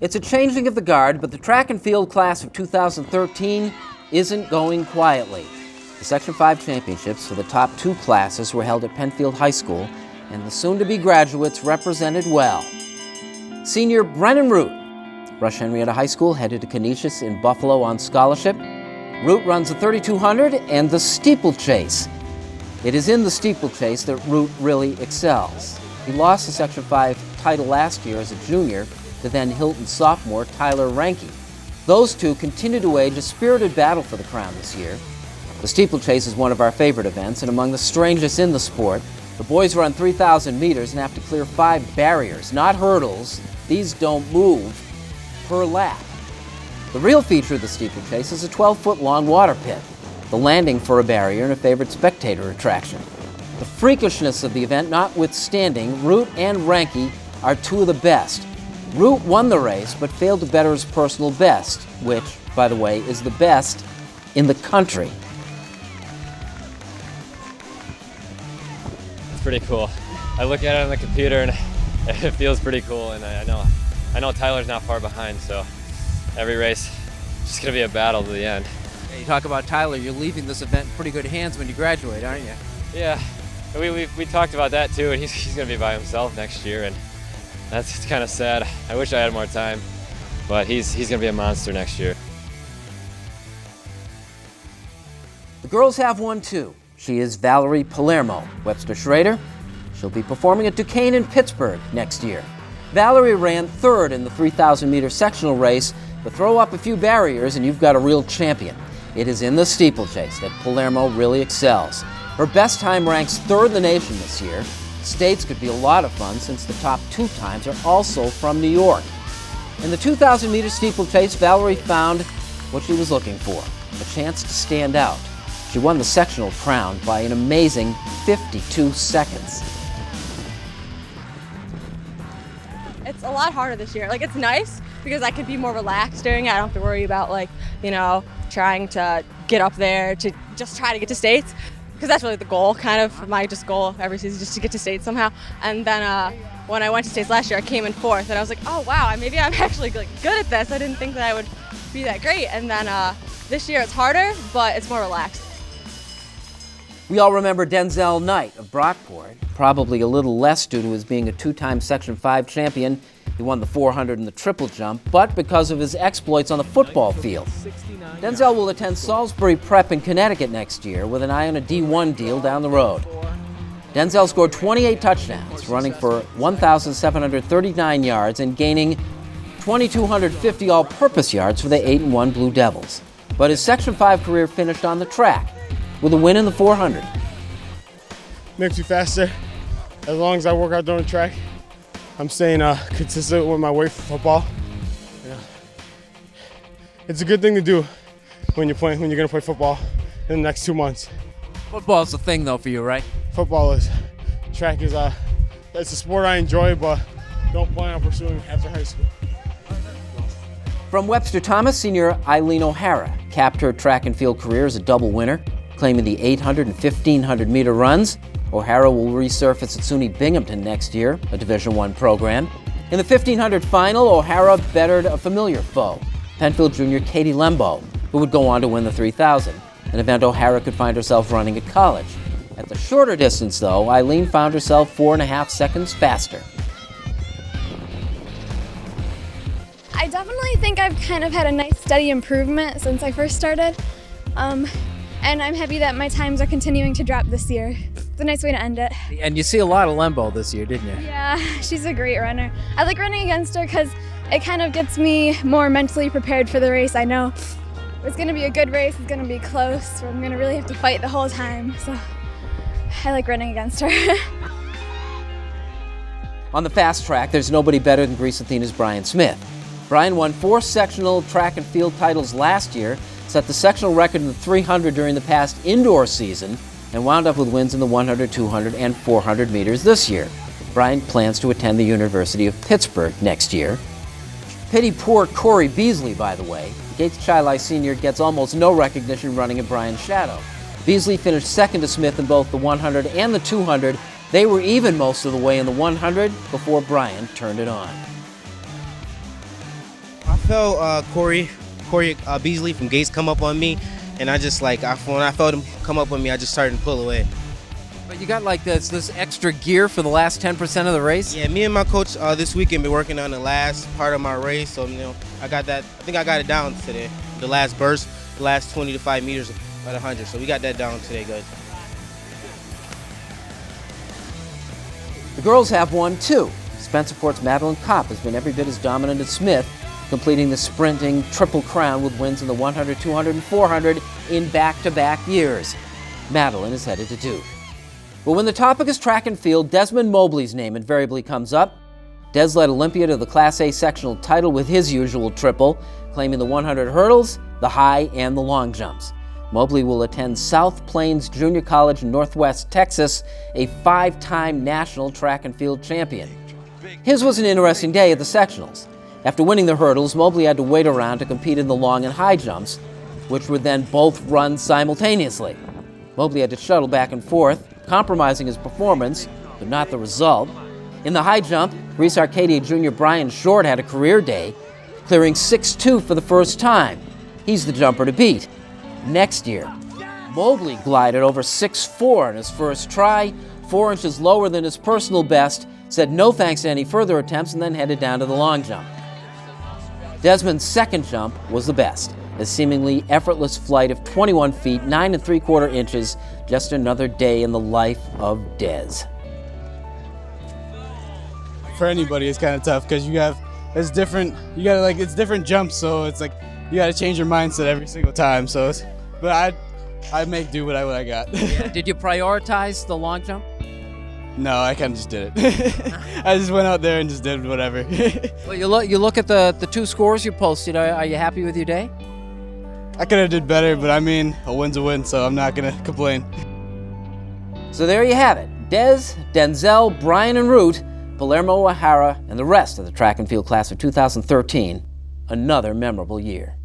It's a changing of the guard, but the track and field class of 2013 isn't going quietly. The Section 5 championships for the top two classes were held at Penfield High School, and the soon-to-be graduates represented well. Senior Brennan Root, Rush Henrietta High School, headed to Canisius in Buffalo on scholarship. Root runs the 3200 and the steeplechase. It is in the steeplechase that Root really excels. He lost the Section 5 title last year as a junior to then Hilton sophomore Tyler Ranke. Those two continue to wage a spirited battle for the crown this year. The steeplechase is one of our favorite events and among the strangest in the sport. The boys run 3,000 meters and have to clear 5 barriers, not hurdles. These don't move per lap. The real feature of the steeplechase is a 12-foot long water pit, the landing for a barrier and a favorite spectator attraction. The freakishness of the event notwithstanding, Root and Ranke are two of the best. Root won the race but failed to better his personal best, which, by the way, is the best in the country. It's pretty cool. I look at it on the computer and it feels pretty cool, and I know Tyler's not far behind, so every race is just gonna be a battle to the end. You talk about Tyler, you're leaving this event in pretty good hands when you graduate, aren't you? Yeah, we talked about that too, and he's gonna be by himself next year, and it's kind of sad. I wish I had more time, but he's gonna be a monster next year. The girls have one too. She is Valerie Palermo, Webster Schrader. She'll be performing at Duquesne in Pittsburgh next year. Valerie ran third in the 3,000-meter sectional race, but throw up a few barriers and you've got a real champion. It is in the steeplechase that Palermo really excels. Her best time ranks third in the nation this year. States could be a lot of fun since the top 2 times are also from New York. In the 2,000-meter steeplechase, Valerie found what she was looking for, a chance to stand out. She won the sectional crown by an amazing 52 seconds. It's a lot harder this year. Like, it's nice because I could be more relaxed during it. I don't have to worry about, like, trying to get up there to just try to get to states, because that's really the goal, kind of my goal every season, just to get to states somehow. And then when I went to states last year, I came in 4th, and I was like, oh wow, maybe I'm actually good at this. I didn't think that I would be that great. And then this year it's harder, but it's more relaxed. We all remember Denzel Knight of Brockport, probably a little less due to his being a 2-time Section 5 champion. He won the 400 and the triple jump, but because of his exploits on the football field. Denzel will attend Salisbury Prep in Connecticut next year with an eye on a D1 deal down the road. Denzel scored 28 touchdowns, running for 1,739 yards and gaining 2,250 all-purpose yards for the 8-1 Blue Devils. But his Section 5 career finished on the track with a win in the 400. Makes me faster. As long as I work out during the track, I'm staying consistent with my weight for football. Yeah. It's a good thing to do when you're gonna play football in the next 2 months. Football's the thing though for you, right? Track is it's a sport I enjoy, but don't plan on pursuing after high school. From Webster Thomas, senior Eileen O'Hara capped her track and field career as a double winner, claiming the 800 and 1,500 meter runs. O'Hara will resurface at SUNY Binghamton next year, a Division I program. In the 1,500 final, O'Hara bettered a familiar foe, Penfield junior Katie Lembo, who would go on to win the 3,000, an event O'Hara could find herself running at college. At the shorter distance, though, Eileen found herself 4.5 seconds faster. I definitely think I've kind of had a nice steady improvement since I first started. And I'm happy that my times are continuing to drop this year. It's a nice way to end it. And you see a lot of Lembo this year, didn't you? Yeah, she's a great runner. I like running against her because it kind of gets me more mentally prepared for the race. I know it's going to be a good race, it's going to be close, so I'm going to really have to fight the whole time. So I like running against her. On the fast track, there's nobody better than Greece Athena's Brian Smith. Brian won 4 sectional track and field titles last year, set the sectional record in the 300 during the past indoor season, and wound up with wins in the 100, 200, and 400 meters this year. Brian plans to attend the University of Pittsburgh next year. Pity poor Corey Beasley, by the way. Gates Chilai Sr. gets almost no recognition running in Brian's shadow. Beasley finished second to Smith in both the 100 and the 200. They were even most of the way in the 100 before Brian turned it on. felt Corey Beasley from Gates come up on me, and I just when I felt him come up on me, I just started to pull away. But you got like this extra gear for the last 10% of the race? Yeah, me and my coach this weekend been working on the last part of my race, so I got that. I think I got it down today. The last burst, the last 20 to 5 meters at 100. So we got that down today, good. The girls have won too. Spencerport's Madeline Kopp has been every bit as dominant as Smith, completing the sprinting Triple Crown with wins in the 100, 200, and 400 in back-to-back years. Madeline is headed to Duke. But when the topic is track and field, Desmond Mobley's name invariably comes up. Des led Olympia to the Class A sectional title with his usual triple, claiming the 100 hurdles, the high, and the long jumps. Mobley will attend South Plains Junior College in Northwest Texas, a 5-time national track and field champion. His was an interesting day at the sectionals. After winning the hurdles, Mobley had to wait around to compete in the long and high jumps, which were then both run simultaneously. Mobley had to shuttle back and forth, compromising his performance, but not the result. In the high jump, Reese Arcadia Jr. Brian Short had a career day, clearing 6'2" for the first time. He's the jumper to beat. Next year, Mobley glided over 6'4" in his first try, 4 inches lower than his personal best, said no thanks to any further attempts, and then headed down to the long jump. Desmond's second jump was the best, a seemingly effortless flight of 21 feet, 9 3/4 inches, just another day in the life of Des. For anybody, it's kind of tough because it's different jumps, so it's like you got to change your mindset every single time. But I make do what I got. Yeah. Did you prioritize the long jump? No, I kind of just did it. I just went out there and just did whatever. Well, you look at the two scores you posted. Are you happy with your day? I could have did better, but I mean, a win's a win, so I'm not gonna complain. So there you have it. Des, Denzel, Brennan Root, Palermo O'Hara, and the rest of the track and field class of 2013. Another memorable year.